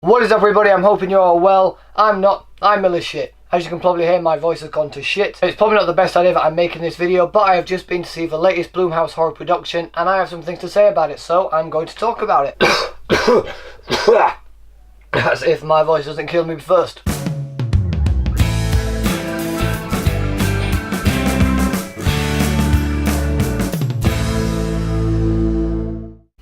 What is up everybody, I'm hoping you're all well. I'm not, I'm ill as shit. As you can probably hear, my voice has gone to shit. It's probably not the best idea that I'm making this video, but I have just been to see the latest Blumhouse horror production and I have some things to say about it, so I'm going to talk about it. As if my voice doesn't kill me first.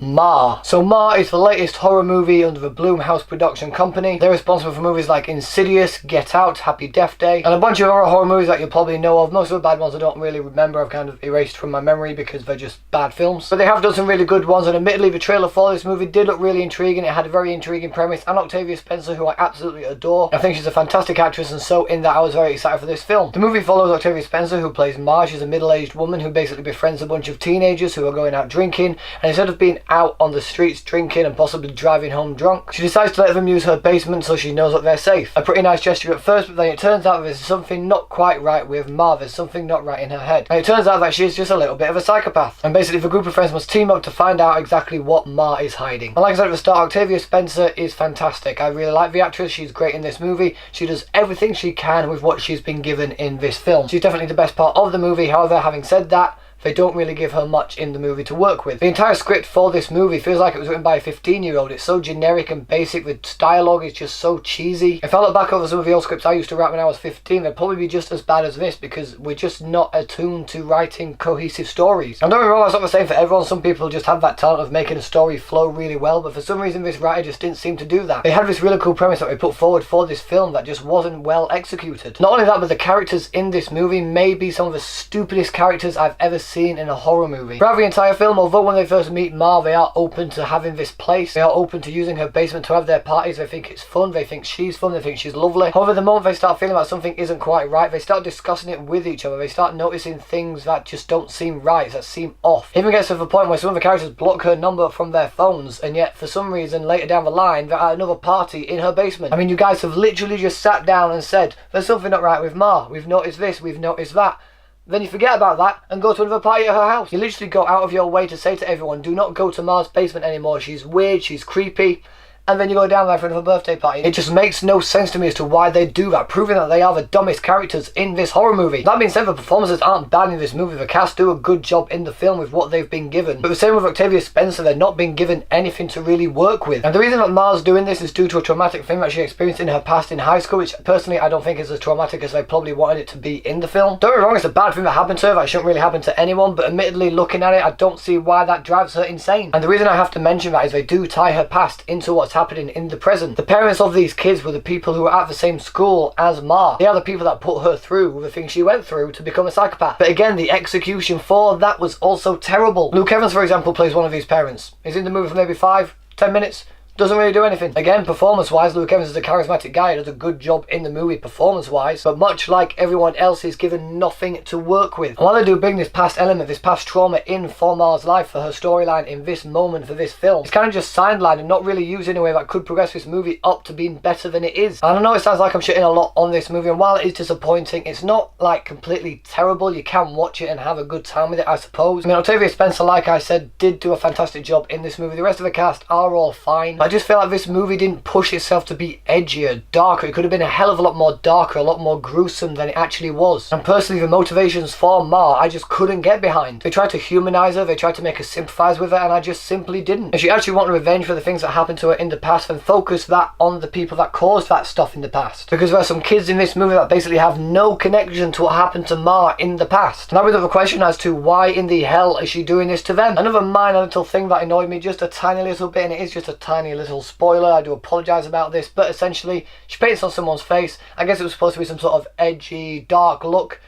Ma. So Ma is the latest horror movie under the Blumhouse production company. They're responsible for movies like Insidious, Get Out, Happy Death Day, and a bunch of other horror movies that you'll probably know of. Most of the bad ones I don't really remember, I've kind of erased from my memory because they're just bad films. But they have done some really good ones, and admittedly the trailer for this movie did look really intriguing. It had a very intriguing premise, and Octavia Spencer, who I absolutely adore. I think she's a fantastic actress, and so in that I was very excited for this film. The movie follows Octavia Spencer, who plays Ma. She's a middle-aged woman who basically befriends a bunch of teenagers who are going out drinking, and instead of being out on the streets drinking and possibly driving home drunk, she decides to let them use her basement so she knows that they're safe. A pretty nice gesture at first, but then it turns out there's something not quite right with Ma. There's something not right in her head, and it turns out that she's just a little bit of a psychopath, and basically the group of friends must team up to find out exactly what Ma is hiding. And like I said at the start, Octavia Spencer is fantastic. I really like the actress. She's great in this movie. She does everything she can with what she's been given in this film. She's definitely the best part of the movie. However, having said that, they don't really give her much in the movie to work with. The entire script for this movie feels like it was written by a 15-year-old. It's so generic and basic. The dialogue is just so cheesy. If I look back over some of the old scripts I used to write when I was 15, they'd probably be just as bad as this because we're just not attuned to writing cohesive stories. And don't get me wrong, that's not the same for everyone. Some people just have that talent of making a story flow really well, but for some reason this writer just didn't seem to do that. They had this really cool premise that they put forward for this film that just wasn't well executed. Not only that, but the characters in this movie may be some of the stupidest characters I've ever seen in a horror movie. Throughout the entire film, although when they first meet Ma, they are open to having this place. They are open to using her basement to have their parties. They think it's fun. They think she's fun. They think she's lovely. However, the moment they start feeling like something isn't quite right, they start discussing it with each other. They start noticing things that just don't seem right, that seem off. It even gets to the point where some of the characters block her number from their phones, and yet for some reason later down the line they're at another party in her basement. I mean, you guys have literally just sat down and said, there's something not right with Ma. We've noticed this, we've noticed that. Then you forget about that and go to another party at her house. You literally go out of your way to say to everyone, do not go to Ma's basement anymore. She's weird, she's creepy. And then you go down there for another birthday party. It just makes no sense to me as to why they do that, proving that they are the dumbest characters in this horror movie. That being said, the performances aren't bad in this movie. The cast do a good job in the film with what they've been given. But the same with Octavia Spencer, they're not being given anything to really work with. And the reason that Ma's doing this is due to a traumatic thing that she experienced in her past in high school, which personally I don't think is as traumatic as they probably wanted it to be in the film. Don't get me wrong, it's a bad thing that happened to her that shouldn't really happen to anyone, but admittedly looking at it, I don't see why that drives her insane. And the reason I have to mention that is they do tie her past into what's happening in the present. The parents of these kids were the people who were at the same school as Ma. They are the people that put her through the things she went through to become a psychopath. But again, the execution for that was also terrible. Luke Evans, for example, plays one of these parents. He's in the movie for maybe 5-10 minutes. Doesn't really do anything. Again, performance-wise, Luke Evans is a charismatic guy. He does a good job in the movie performance-wise, but much like everyone else, he's given nothing to work with. And while they do bring this past element, this past trauma in for Ma's life, for her storyline in this moment, for this film, it's kind of just sidelined and not really used in a way that could progress this movie up to being better than it is. And I know it sounds like I'm shitting a lot on this movie, and while it is disappointing, it's not like completely terrible. You can watch it and have a good time with it, I suppose. I mean, Octavia Spencer, like I said, did do a fantastic job in this movie. The rest of the cast are all fine. I just feel like this movie didn't push itself to be edgier, darker. It could have been a hell of a lot more darker, a lot more gruesome than it actually was. And personally, the motivations for Ma, I just couldn't get behind. They tried to humanize her, they tried to make us sympathize with her, and I just simply didn't. If she actually wanted revenge for the things that happened to her in the past, then focus that on the people that caused that stuff in the past. Because there are some kids in this movie that basically have no connection to what happened to Ma in the past. And that brings up a question as to why in the hell is she doing this to them? Another minor little thing that annoyed me just a tiny little bit, and it is just a tiny little spoiler, I do apologise about this, but essentially she paints on someone's face. I guess it was supposed to be some sort of edgy, dark look.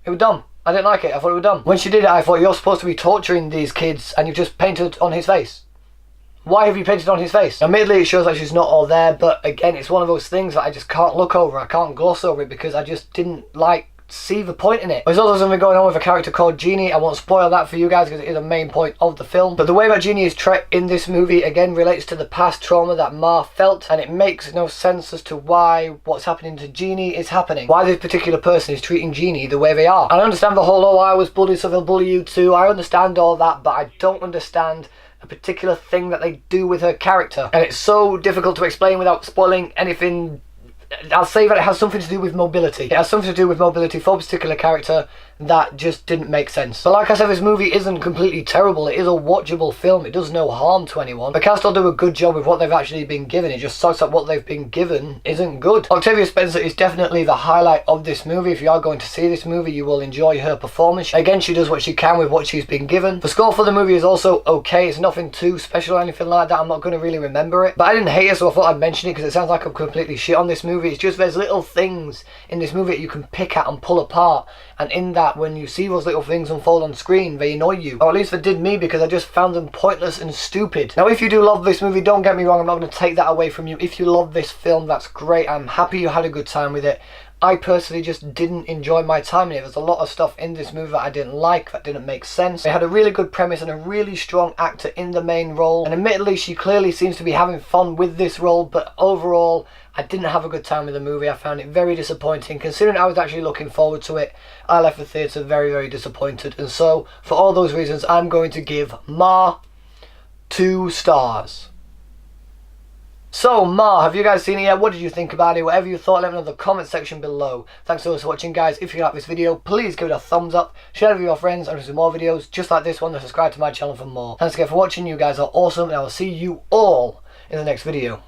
It was dumb. I didn't like it. I thought it was dumb. When she did it, I thought, you're supposed to be torturing these kids and you've just painted on his face. Why have you painted on his face? Now, admittedly, it shows like she's not all there, but again, it's one of those things that I just can't look over. I can't gloss over it because I just didn't like see the point in it. There's also something going on with a character called Jeannie. I won't spoil that for you guys because it is a main point of the film. But the way that Jeannie is treated in this movie again relates to the past trauma that Ma felt, and it makes no sense as to why what's happening to Jeannie is happening. Why this particular person is treating Jeannie the way they are. And I understand the whole, oh, I was bullied so they'll bully you too. I understand all that, but I don't understand a particular thing that they do with her character. And it's so difficult to explain without spoiling anything. I'll say that it has something to do with mobility. It has something to do with mobility for a particular character that just didn't make sense. But like I said, this movie isn't completely terrible. It is a watchable film. It does no harm to anyone. The cast will do a good job with what they've actually been given. It just sucks that what they've been given isn't good. Octavia Spencer is definitely the highlight of this movie. If you are going to see this movie, you will enjoy her performance. Again, she does what she can with what she's been given. The score for the movie is also okay. It's nothing too special or anything like that. I'm not going to really remember it. But I didn't hate it, so I thought I'd mention it because it sounds like I'm completely shit on this movie. It's just there's little things in this movie that you can pick at and pull apart. And in that, when you see those little things unfold on screen, they annoy you. Or at least they did me, because I just found them pointless and stupid. Now, if you do love this movie, don't get me wrong, I'm not going to take that away from you. If you love this film, that's great. I'm happy you had a good time with it. I personally just didn't enjoy my time in it. There's a lot of stuff in this movie that I didn't like, that didn't make sense. It had a really good premise and a really strong actor in the main role. And admittedly, she clearly seems to be having fun with this role, but overall, I didn't have a good time with the movie. I found it very disappointing. Considering I was actually looking forward to it, I left the theatre very, very disappointed. And so, for all those reasons, I'm going to give Ma 2 stars. So, Ma, have you guys seen it yet? What did you think about it? Whatever you thought, let me know in the comment section below. Thanks so much for watching, guys. If you like this video, please give it a thumbs up, share it with your friends, and some more videos just like this one, and subscribe to my channel for more. Thanks again for watching. You guys are awesome, and I will see you all in the next video.